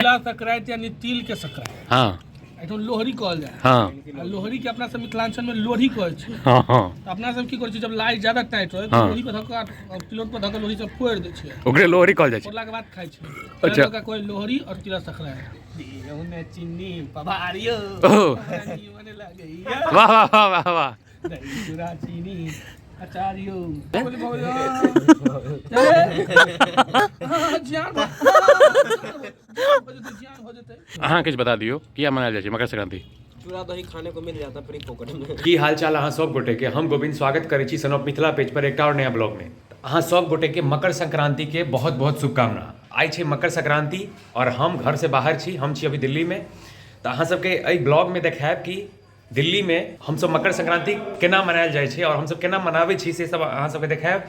तिला संक्रांति यानी तिल के संक्रांति। हाँ लोहरी कहल जाए। हाँ लोहरी के अपना सब मिथिलांचल में लोहरी कहै छै। हाँ हाँ अपना सब की करै छै जब लाई ज्यादा टाइट रहे हाँ। तो लोहरी पे धक्का तिलोट पे धक्का लोहरी सब फोड़ दै छै। ओकरे लोहरी कहल जाइ छै। फोड़ला के बाद खाइ छै। अच्छा। का कोई लोहरी और तिला संक्रांति दियो ने चीनी पवारियो ओह। मने लागैया वाह वाह वाह वाह वाह। दही चूड़ा चीनी अचारियो अहाँ किछु बता दियो किया मनायल जाइ छै मकर संक्रांति। चूड़ा दही खाने को मिल जाता फ्री पॉकेट में। की हाल चाल अहाँ सब गोटे के हम गोविंद स्वागत करै छी सन ऑफ मिथिला पेज पर एकटा और नया ब्लॉग में। अहाँ सब गोटे के मकर संक्रांति के बहुत बहुत शुभकामना। आइ छै मकर संक्रांति और हम घर से बाहर छी, हम छी अभी दिल्ली में। तो अहाँ सबके एहि ब्लॉग में देखायब कि दिल्ली में हम सब मकर संक्रांति केना मनायल जाइ छै और हम सब केना मनाबै छी से सब अहाँ सबके देखायब।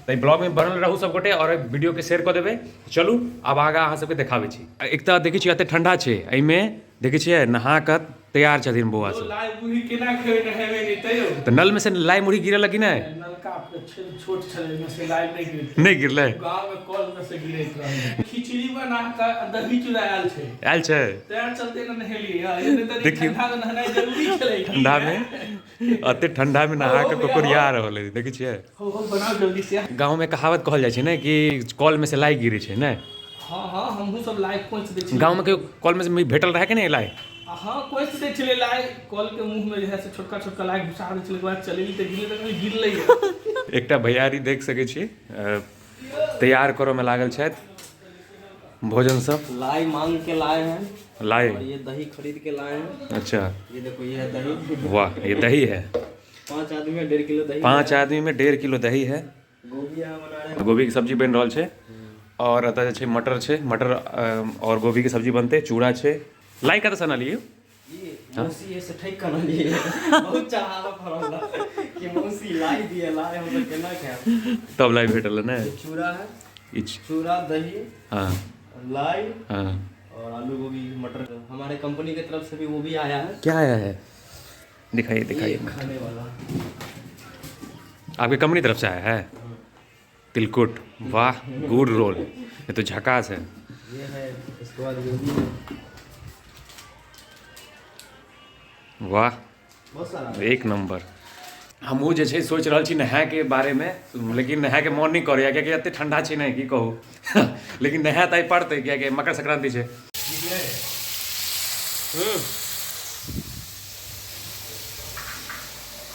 तो एहि ब्लॉग में बनल रहू सब गोटे और वीडियो के शेयर कऽ देबै। चलू आब आगाँ अहाँ सबके देखाबै छी। एक तऽ देखै छियै एते ठंडा छै, एहिमे देखै छियै नहा कऽ तैयार छथिन बौआ सब। लाई मुढ़ी केना खेबै नहेबै नै तैयो तो नल में से लाई मुढ़ी गिरल कि नहीं? नलका छोट छले में से लाई नहीं गिरले। गांव में कल में से गिरैत रहै। खिचड़ी बना के दही चूड़ा आयल छै। आयल छै। तैयार चलते न नहेलिए ये नहीं तो देखियो। ठंडा में नहाना जरूरी छले। ठंडा में अते ठंडा में नहा के कोकोरिया रहल है देखै छियै। हो बनाओ जल्दी से। गांव में कहावत कहल जाइ छै ने कि कल में से लाई गिरै छै ने। हां हां हमहु सब लाई पहुंच दै छी। गांव में के कल में से भेटल रहे कि नहीं लाई? हाँ कोई से चले लाई कल के मुंह में जे है से छोटका छोटका लाई घुसा दै छले के बाद चलेली त गिरले त गिरले। एकटा भैयारी देख सकै छी तैयार करो में लागल छथि भोजन सब। लाई मांग के लाए हैं लाई और ये दही खरीद के लाए हैं। अच्छा ये देखो ये है दही। वाह ये दही है। 5 आदमी में 1.5 किलो दही। 5 आदमी में 1.5 किलो दही है। गोभी यहाँ बना रहे हैं। गोभी के सब्जी बन रहल छै और एतऽ जे छै मटर छै, मटर और गोभी के सब्जी बनते, चूड़ा छै। लाई कतऽ सँ आनलियै? ये मौसी ये से ठीक करना लिए बहुत चाहला फरला कि मौसी लाई दिए लाई हम सब केना खाएब। तब लाई भेटल ने। चूड़ा है, इच चूड़ा दही हाँ लाई हाँ। और आलू गोभी मटर। हमारे कंपनी की तरफ से भी वो भी आया है। क्या आया है? दिखाइए दिखाइए। ये खाने वाला आपकी कंपनी तरफ से आया है तिलकुट। वाह गुड रोल, ये तो झकास है। ये है। इसके बाद गोभी है। वाह बहुत सारा एक नंबर। हमहूँ जे छै सोचि रहल छी नहाय के बारे में, लेकिन नहाय के मन नहीं करैया कियाकि एते ठंडा छै नहीं की कहू लेकिन नहाय तऽ पड़तै कियाकि मकर संक्रांति छै।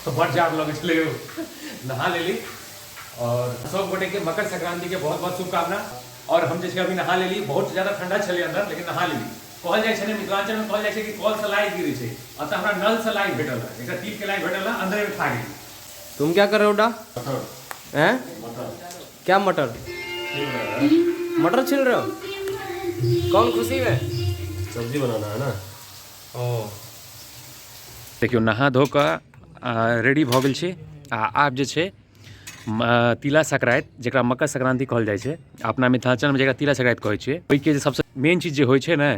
तो बड़ जाड़ लगे छलै यौ। नहा लेली और सब गोटे के मकर संक्रांति के बहुत बहुत शुभकामना। और हम जे छै अभी नहा लेली, बहुत ज्यादा ठंडा छलै अंदर लेकिन नहा लेली। कहल जाइ छै ने मिथिलांचल में कहल जाइ छै कि कल से लाई गिरै छै, अतः हमरा नल से लाई भेटल है। एकटा टीप के लाई भेटल है, अंदर में खा गेली। तुम क्या कर रहे हो डा? हैं? क्या मटर? मटर छिल रहे हो? कौन खुशी में? सब्जी बनाना है ना। ओ देखियो नहा धो कऽ रेडी भऽ गेल छी। आब जे छै तिला संक्रांति जकरा मकर संक्रांति कहल जाइ छै, अपना मिथिलांचल में जकरा तिला संक्रांति कहै छै, ओहिके जे सबसँ मेन चीज जे होइ छै ने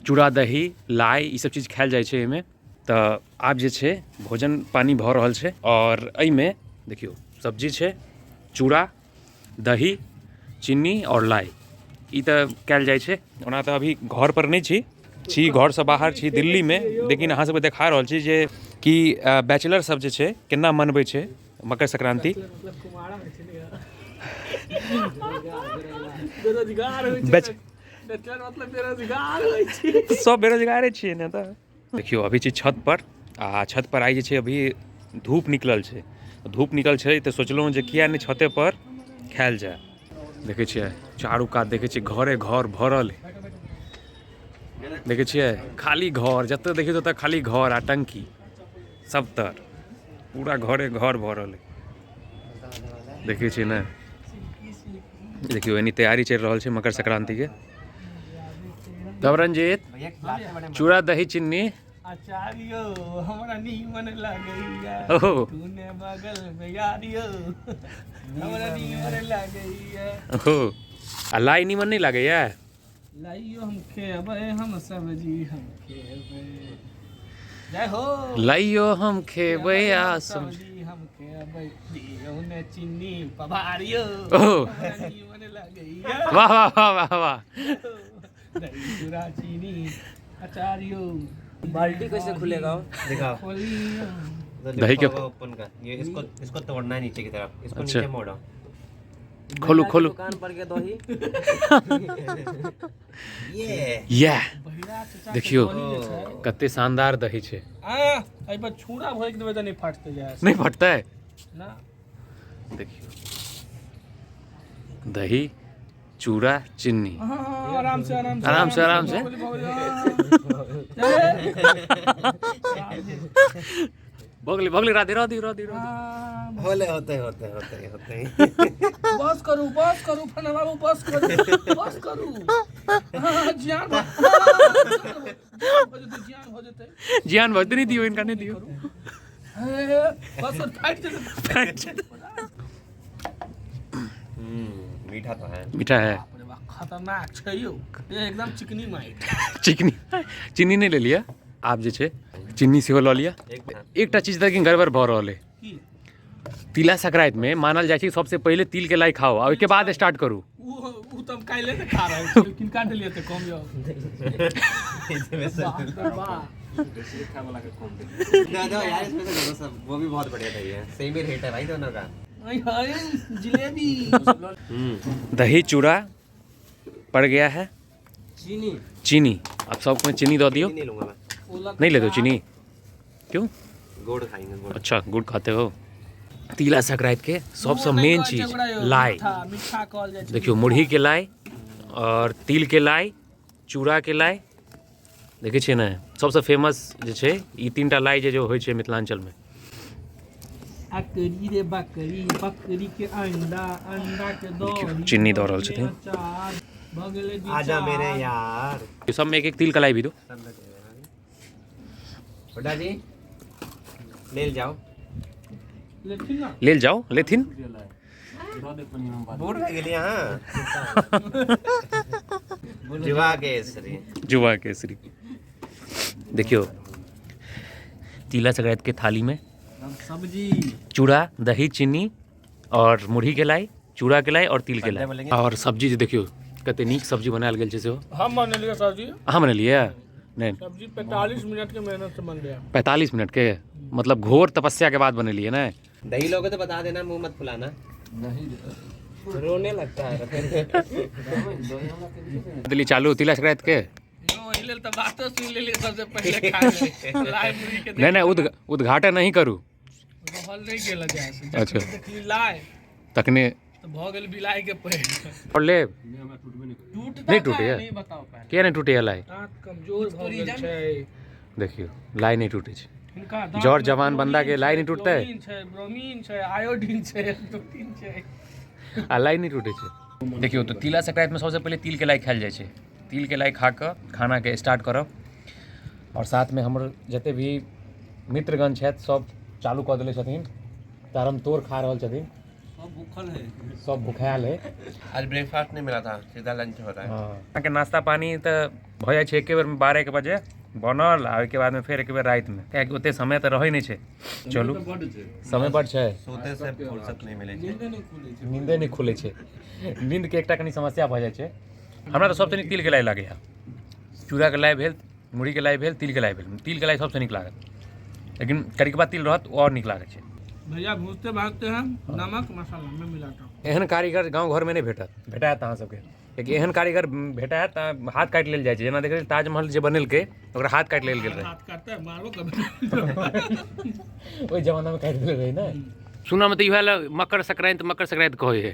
चूड़ा दही लाई ई सब चीज खायल जाइ छै एहिमे। तऽ आब जे छै भोजन पानी भऽ रहल छै और एहिमे देखियो सब्जी छै, चूड़ा दही चीनी और लाई ई तऽ कयल जाइ छै। ओना तऽ अभी घर पर नहीं छी घर से बाहर छी दिल्ली में, लेकिन अहाँ सबके देखा रहल छी जे कि बैचलर सब जे छै केना मनबै छै मकर संक्रांति। बेरोजगार होइ छै मतलब बेरोजगार होइ छै। सब बेरोजगारे छियै ने। तऽ देखियो अभी छी छत पर आ छत पर आइ जे छै अभी धूप निकलल छै। धूप निकल छै तऽ सोचलहुँ जे किया नहि छते पर खायल जाए। देखै छियै चारू कात देखै छियै घरे घर भरल, देखै छियै खाली घर, जतऽ देखियौ ततऽ खाली घर आ टंकी सब तर पूरा घरे घर भरल है। देखै छियै ने। देखियो एनी तैयारी चलि रहल छै मकर संक्रांति के। तब रंजीत चूड़ा दही चीनी आचार्यो हमरा नीमन लागैया। ओहो तूने बगल में यारियो हमरा नीमन लागैया। ओहो आ लाई नीमन नहीं लागैया? लाइयो हम खेबै हम सब्जी हम खेबै। जय हो। लाइयो हम खेबै आ सब्जी हम खेबै दियो ने चीनी पवारियो ओहो हमरा नीमन लागैया। वाह वाह वाह वाह वाह। दही चूड़ा चीनी अचारियो बाल्टी कैसे खुलेगा? दिखाओ। खोलियो। दही के ओपन का ये इसको तोड़ना है नीचे की तरफ, इसको अच्छा। नीचे मोड़ो। खोलो खोलो। दुकान पर के दही। या बहिरा चचा देखियो के दही जे छै, कते शानदार दही छै। एहि पर छूरा भोइक देबै तऽ नहि फाटतै जाय नहीं फटता है। ना। देखियो दही चूड़ा चीनी। हाँ, आराम से आराम से। भगले राधे राधे राधे राधे। होले होते बस करू फना बाबू बस करू जियान हो जेतै जियान भजते नहीं दियो, इनका नहीं दियो। बस फाइट जेतै। मीठा तो है। मीठा है। अरे वाह खतरनाक छै यौ, ये एकदम चिकनी माइट। चिकनी चीनी नहीं ले लिया आप जे छै, चीनी सेहो लऽ लिया। एकटा चीज लेकिन गड़बड़ भऽ रहल है। की तिला संक्रांति में मानल जाइ छै सबसे पहले तिल के लाई खाओ, और के बाद स्टार्ट करू। उ तो हम काल्हि से खा रहल छी, किनका देलियै तऽ कम यौ। वाह दो यार, इसमें से दो सब, वो भी बहुत बढ़िया दही है, सेम ही रेट है भाई दोनों का। जिलेबी दही चूड़ा पड़ गया है, चीनी अब सब में चीनी दो दियो। नहीं लूंगा मैं, नहीं ले दो चीनी, क्यों? गुड़ खाएंगे गुड़। अच्छा गुड़ खाते हो। तिला संक्रांति के सबसे मेन चीज लाई। मीठा कहल जाइ छै। देखियो मुरही के लाई और तिल के लाई, चूड़ा के लाई, देखै छियै ने सबसे फेमस जे छै ई तीनटा लाई जे होइ छै मिथिलांचल में। अकरी रे बकरी, बकरी के अंडा, अंडा के दही, चीनी दऽ रहल छथिन। अचार भऽ गेलै आजा मेरे यार। ये सब में एक एक तिल का लाई भी दो। बड़ा जी ले जाओ, लेथिन ना। ले जाओ लेथिन। बूढ़ रह गेली यहाँ। जुआ केसरी। जुआ केसरी। देखियो तिला संक्रांति के थाली में सब्जी चूड़ा दही चीनी और मुरही के लाई, चूड़ा के लाई और तिल के लाई, और सब्जी जे देखियो कते नीक सब्जी बनायल गेल छै सेहो। हम बनेलियै सब्जी। अहाँ बनेलियै? नहीं सब्जी 45 मिनट के मेहनत से बन गया। 45 मिनट के, मतलब घोर तपस्या के बाद बनेलिए ना। दही लोगे तो बता देना, मुंह मत फुलाना। नहीं रोने लगता है। दिल्ली चालू तिला संक्रांति के। एहि लेल तऽ बातो सुनि लेलियै सबसे पहिले खा ले। लाइ मुरही के नहीं उद्घाटन नहीं करू। रहल नहीं गेल जाय से। अच्छा। देखली लाइ तखने तऽ भऽ गेल बिलाइ के पैर। और ले टूटता नहीं टूटे है? नहीं बताओ पहले। किया नहीं टूटे है लाई? दांत कमजोर भऽ गेल छै। देखियो लाई नहीं टूटे छै। हिनका दांत जौर में जवान बंदा के लाई नहीं टूटता है? ब्रोमीन छै, आयोडीन छै, प्रोटीन छै। आ लाई नहीं टूटे छै। देखियो तो तिला संक्रांति में सबसे पहले तिल के लाई खायल जाइ छै। तिल के लाई खा कऽ खाना के स्टार्ट करब, और साथ में हमर जते भी मित्रगण छथि सब चालू कऽ देले छथिन, तारम तोड़ खा रहल छथिन। सब भूखल है, सब भुखायल है। आज ब्रेकफास्ट नहीं मिला था, सीधा लंच हो रहा है। हाँ के नाश्ता पानी तऽ भऽ जाइ छै एके बेर 12 बजे बनल, आ ओहिके बाद में फेर एके बेर राति में, कियाकि ओते समय तऽ रहै नहि छै। चलू समय बड छै, सोते से फुर्सत नहीं मिले। नींदे नहीं खुले छै। नींद के एकटा कनी समस्या भऽ जाइ छै। हमरा तऽ सबसँ नीक तिल के लाई लागैया। चूड़ा के लाई भेल, मुरही के लाई भेल, तिल के लाई भेल। तिल के लाई सबसँ नीक लागत, लेकिन करिकबा तिल रहत और नीक लागै छै। भैया भूजते भागते हैं नमक मसाला में मिलाता। एहन कारीगर गाँव घर में नहीं भेटात अहाँ सबके, कियाकि एहन कारीगर भेटात तऽ हाथ काटि लेल जाइ छै। जेना देखै ताजमहल जे बनेलकै ओकरा हाथ काटि लेल गेल रहै। हाथ काटते हैं, मारबो कभी। ओहि जमाना में काटि लेल रहै ने। सुना में तऽ इएह मकर संक्रांति कहै है।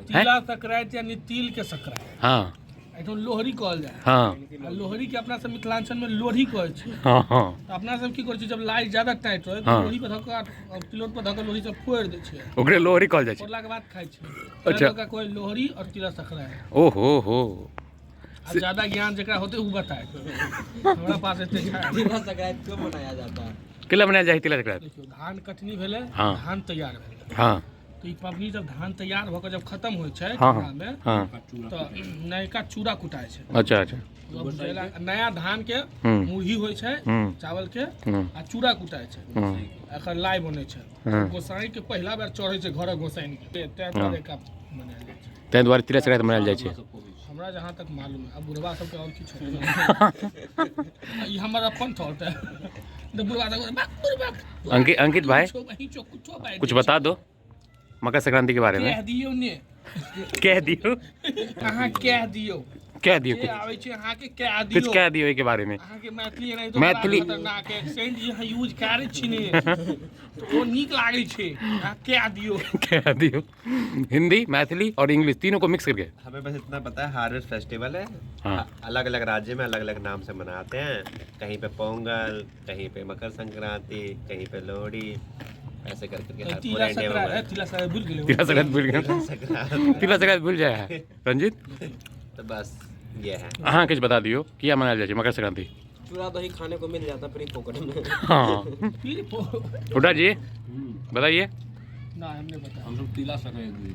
तिला संक्रांति यानी तिल के संक्रांति। हाँ एठो लोहरी कहल जाय। हाँ आ लोहरी के अपना सब मिथिलांचल में लोहरी कहै छै। हाँ हाँ तऽ अपना सब की करै छै, जब लाइ ज्यादा टाइट होय तऽ हाँ। लोहरी पर धऽ कऽ तिलोट पर धऽ कऽ लोहरी सब फोड़ि दै छै। ओकरे लोहरी कहल जाइ छै। फोड़ला के बाद खाइ छै। अच्छा। अच्छा कोई लोहरी और तिला संक्रांति। ओहो हो। आ ज्यादा ज्ञान जेकरा होते उ बताए। हमरा पास एते छै। तिला संक्रांति क्यों मनाया जाता है? केला बनायल जाइ है तिला संक्रांति? देखियो धान कटनी भेलै, हाँ। धान तैयार भेलै, हाँ तो ई पबनी जब धान तैयार भऽ कऽ जब खत्म होइ छै हाँ चूड़ा में, हाँ। तऽ नयका चूड़ा कुटाइ छै। अच्छा अच्छा। जब भुजैला नया धान के मुरही होइ छै, चावल के, आ चूड़ा कुटाइ छै, एकर लाइ बनै छै। गोसाई के पहिला बेर चढ़ै छै घर गोसाई के, तें दुआरे का बनायल जाइ छै। ताहि दुआरे तिला संक्रांति मनायल जाइ छै। हमरा जहाँ तक मालूम है अब बुढ़वा सबके और किछु ई हमर अपन थॉट है तो बुढ़वा सब अंकित भाई कुछ बता दो मकर संक्रांति के बारे में। कह दियो ने कह दियो अहाँ कह दियो कह दियो जे आवे छै अहाँ के कह दियो कुछ कह दियो एके बारे में। अहाँ के मैथिली नहीं तो मैथिली खतरनाक एक्सेंट जे अहाँ यूज करै छी ने तो वो नीक लागै छै अहाँ कह दियो कह दियो। हिंदी मैथिली और इंग्लिश तीनों को मिक्स करके। हमें बस इतना पता है हार्वेस्ट फेस्टिवल है। हाँ। अलग अलग राज्य में अलग अलग नाम से मनाते हैं। कहीं पे पोंगल, कहीं पे मकर संक्रांति, कहीं पे लोहड़ी, ऐसे करके तिला संक्रांति तिला संक्रांति भूल गेलै तिला संक्रांति भूल गए तिला संक्रांति भूल जाए रंजीत। तो बस ये है। हाँ कुछ बता दियो क्या मनाया जाए मकर संक्रांति। चूड़ा दही खाने को मिल जाता फ्री पॉकेट में। हाँ उड़ा जी बताइए। ना हमने बताया हम लोग तिला संक्रांति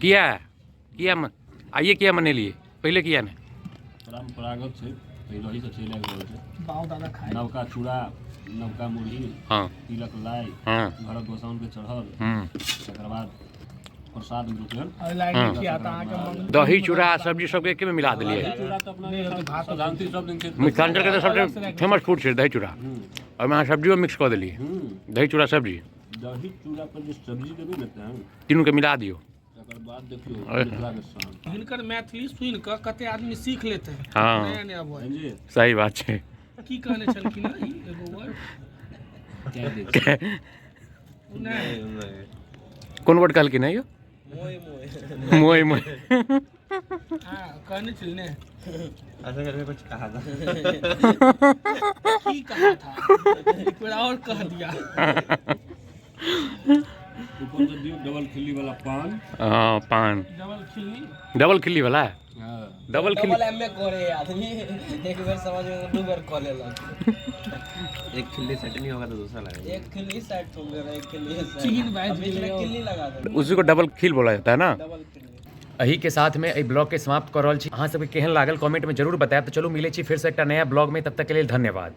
किया आइए किया मने लिए पहले किया ने परंपरागत है पहले ही से चले आबि रहल छै। बाऊ दादा खाए नवका चूड़ा, नवका मुरही, हाँ तिलक लाई, हाँ घरक गोसाउन के चढ़ल, तकर बाद प्रसाद वितरण। और लाइन किया था के मन दही चूड़ा सब्जी सबके एके में मिला दिलिए। चूड़ा तो अपना साधारणतः सब दिन छै। मिथिलांचल के तो सबसे फेमस फूड छै दही चूड़ा और मैं सब्जियों मिक्स कर दिलिए दही चूड़ा सब्जी दही चूड़ा पर जे सब्जी देबे ने तीनों के मिला दियो। तकर बाद देखियो मिथिला के शान। हिनकर मैथिली सुन के कते आदमी सीख लेते हैं। हाँ। नया नया वर्ड समझे सही बात है। की कहने छलखिन ई एगो वर्ड क्या दे नहीं कौन वर्ड कहल की नहीं मोय मोय हां कहने छल ने ऐसे करके कुछ कहा था। की कहा था एक बार और कह दिया। ऊपर से दियो डबल खिल्ली वाला पान। हाँ पान डबल खिल्ली वाला है। हां डबल खिल्ली डबल एम में करे आदमी एक बार समझ में दो बार कॉल लेला। एक खिल्ली सेट नहीं होगा तो दूसरा लगेगा। एक खिल्ली सेट हो गया एक खिल्ली चिकन भाई बीच में खिल्ली लगा दो उसी को डबल खिल बोला जाता है ना। डबल खिल्ली। एही के साथ में एहि ब्लॉग के समाप्त कर रहल छी। अहाँ सबके केहन लागल कमेंट में जरूर बताएब। तो चलू मिले छी फिर से एक नया ब्लॉग में, तब तक के लिए धन्यवाद।